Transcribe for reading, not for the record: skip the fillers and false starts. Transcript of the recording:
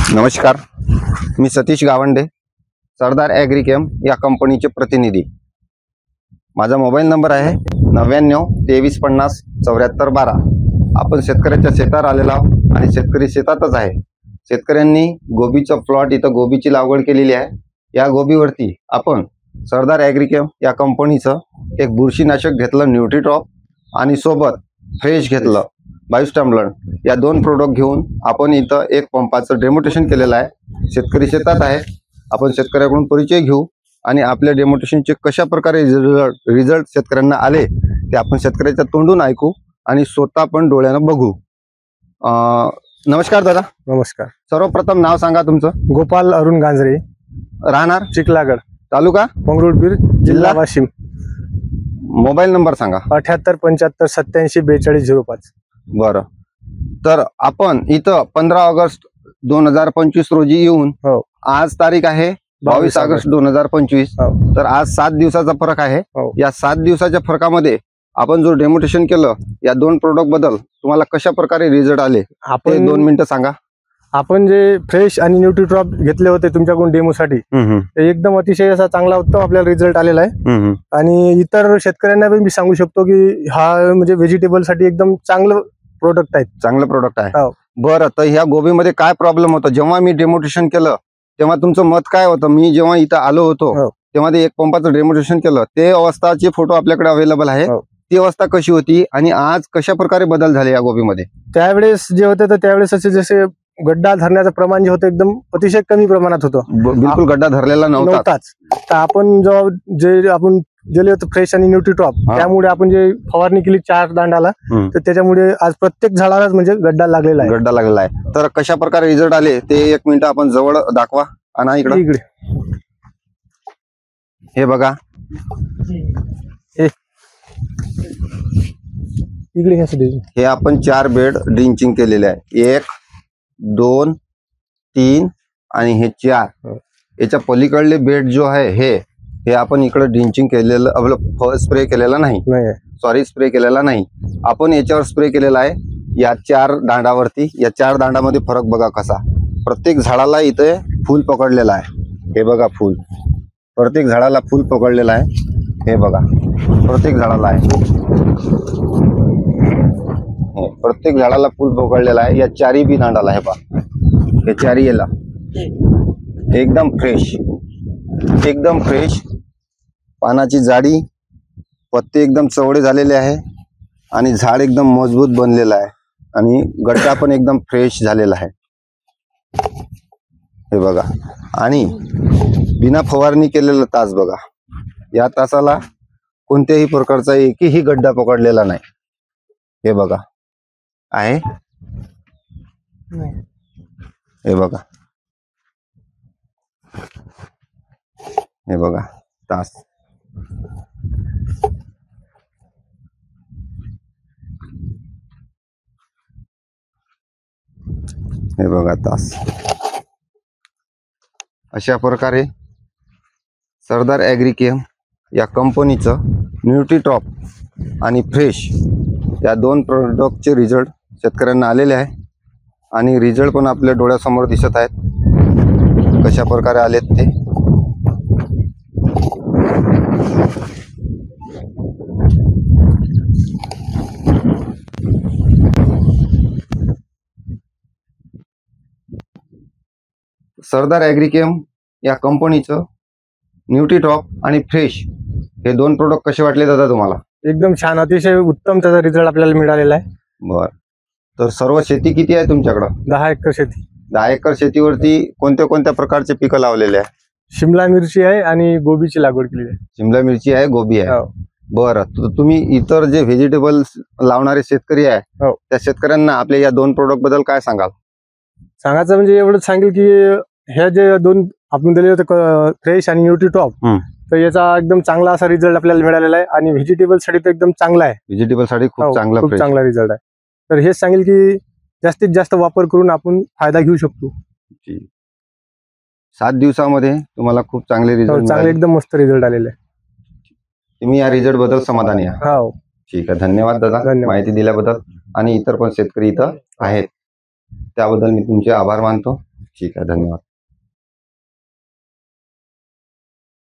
नमस्कार, मी सतीश गावंडे, सरदार ॲग्रिकेम या कंपनीचे प्रतिनिधी। माझा मोबाईल नंबर आहे 99 23 50 74 12। आपण शेतकऱ्याच्या शेतात आलेलो आहोत आणि शेतकरी शेतातच आहे। शेतकऱ्यांनी गोबीचा प्लॉट इथं गोबीची लागवड केलेली आहे। या गोबीवरती आपण सरदार ॲग्रिकेम या कंपनीचं एक बुरशीनाशक घेतलं न्यूट्रीटॉप आणि सोबत फ्रेश घेतलं 22 टम्बलर। या दोन प्रोडक्ट घेऊन आपण इथं एक पंपाचं डेमोटेशन केलेलं आहे। शेतकरी शेतात आहे, आपण शेतकऱ्याकडून परिचय घेऊ आणि आपल्या डेमोटेशनचे कशा प्रकारे रिझल्ट शेतकऱ्यांना आले ते आपण शेतकऱ्याच्या तोंडून ऐकू आणि स्वतः पण डोळ्यानं बघू। नमस्कार दादा। नमस्कार। सर्वप्रथम नाव सांगा तुमचं? गोपाल अरुण गांजरे, राहणार चिखलागड, तालुका मंगरुळपीर, जिल्हा वाशिम। मोबाईल नंबर सांगा? 78 75 87 42 05। बरं, तर आपण इथं 15 ऑगस्ट 2025 रोजी येऊन आज तारीख आहे 22 ऑगस्ट 2025। तर आज 7 दिवसाचा फरक आहे। या 7 दिवसाच्या फरकामध्ये आपण जो डेमोटेशन केलं या दोन प्रोडक्ट बद्दल तुम्हाला कशा प्रकारे रिझल्ट आले आपण 2 मिनिटं सांगा। आपण जे फ्रेश आणि न्यूट्रीट्रॉप घेतले होते तुमच्याकडून डेमोसाठी, एकदम अतिशय असा चांगला उत्तम आपल्याला रिझल्ट आलेला आहे। आणि इतर शेतकऱ्यांना पण मी सांगू शकतो की हा म्हणजे व्हेजिटेबल साठी एकदम चांगलं प्रोडक्ट आहे। चांगलं प्रोडक्ट आहे। बरं, तर ह्या गोबीमध्ये काय प्रॉब्लेम होता जेव्हा मी डेमोटेशन केलं तेव्हा तुमचं मत काय होतं? मी जेव्हा इथं आलो होतो तेव्हा ते एक पंपाचं डेमोटेशन केलं, ते अवस्थाचे फोटो आपल्याकडे अवेलेबल आहे। ती अवस्था कशी होती आणि आज कशा प्रकारे बदल झाले या गोबीमध्ये? त्यावेळेस जे होते तर त्यावेळेस असे जसे गड्डा धरण्याचं प्रमाण जे होतं एकदम अतिशय कमी प्रमाणात होतं, बिलकुल गड्डा धरलेला नव्हताच। तर आपण जे आपण दिले होते फ्रेश आणि न्यूट्रीटॉप, त्यामुळे आपण जे फवारणी केली 4 दांडाला, तर त्याच्यामुळे आज प्रत्येक झाडालाच म्हणजे गड्डा लागलेला आहे। तर कशा प्रकारे रिझल्ट आले ते 1 मिनिट आपण जवळ दाखवा। आणि इकडे हे बघा, हे आपण 4 बेड ड्रिंचिंग केलेले आहे। 1 2 3 आणि हे 4। याच्या पलीकडले बेड जो आहे हे आपण इकडे ड्रिंचिंग केलेलं, स्प्रे केलेला नाही, सॉरी स्प्रे केलेला नाही, आपण याच्यावर स्प्रे केलेला आहे या 4 दांडावरती। या 4 दांडामध्ये फरक बघा कसा, प्रत्येक झाडाला इथे फूल पकडलेला आहे। हे बघा फूल, प्रत्येक झाडाला फूल पकडलेलं आहे। हे बघा प्रत्येक झाडाला आहे, प्रत्येक झाडाला फूल पकडलेला आहे। या 4 बी दांडाला हे पहा, हे 4 याला एकदम फ्रेश, एकदम फ्रेश पानाची जाडी, पत्ते एकदम चवडे झालेले आहे आणि झाड एकदम मजबूत बनलेलं आहे आणि गड्डा पण एकदम फ्रेश झालेला आहे। हे बघा, आणि बिना फवारणी केलेलं तास बघा, या तासाला कोणत्याही प्रकारचा एकही गड्डा पकडलेला नाही। हे बघा आहे, हे बघा, हे बघा तास, हे बघा तास। अशा प्रकारे सरदार ॲग्रिकेम या कंपनीचं न्यूट्रीटॉप आणि फ्रेश या 2 प्रोडक्टचे रिझल्ट शेतकऱ्यांना आलेले आहे आणि रिझल्ट पण आपल्या डोळ्यासमोर दिसत आहेत कशा प्रकारे आलेत ते। सरदार ॲग्रिकेम या कंपनीचं न्यूट्रीटॉप आणि फ्रेश हे 2 प्रोडक्ट कसे वाटले दादा तुम्हाला? एकदम छान, अतिशय उत्तम त्याचा रिझल्ट आपल्याला मिळालेला आहे। बर, तर सर्व शेती किती आहे तुमच्याकडं? 10 एकर शेती। 10 एकर शेतीवरती कोणत्या कोणत्या प्रकारचे पिकं लावलेले आहे? शिमला मिरची आहे आणि गोबीची लागवड केली आहे। शिमला मिरची आहे, गोबी आहे। बरं, तर तुम्ही इतर जे व्हेजिटेबल्स लावणारे शेतकरी आहे त्या शेतकऱ्यांना आपल्या या 2 प्रोडक्ट बद्दल काय सांगाल? सांगायचं म्हणजे एवढंच सांगेल की हे जे 2 आपण दिले होते फ्रेश आणि न्यूट्रीटॉप, तर याचा एकदम चांगला असा रिझल्ट आपल्याला मिळालेला आहे आणि व्हेजिटेबल साठी तर एकदम चांगला आहे। व्हेजिटेबल साठी खूप चांगला रिझल्ट आहे। तर हेच सांगेल की जास्तीत जास्त वापर करून आपण फायदा घेऊ शकतो। 7 दिवसामध्ये तुम्हाला खूप चांगले रिझल्ट, चांगले एकदम मस्त रिझल्ट आलेले आहे। तुम्ही या रिझल्ट बद्दल समाधानी आहात? हो, ठीक आहे, धन्यवाद दादा माहिती दिल्याबद्दल। आणि इतर पण शेतकरी इथं आहेत त्याबद्दल मी तुमचे आभार मानतो। ठीक आहे, धन्यवाद.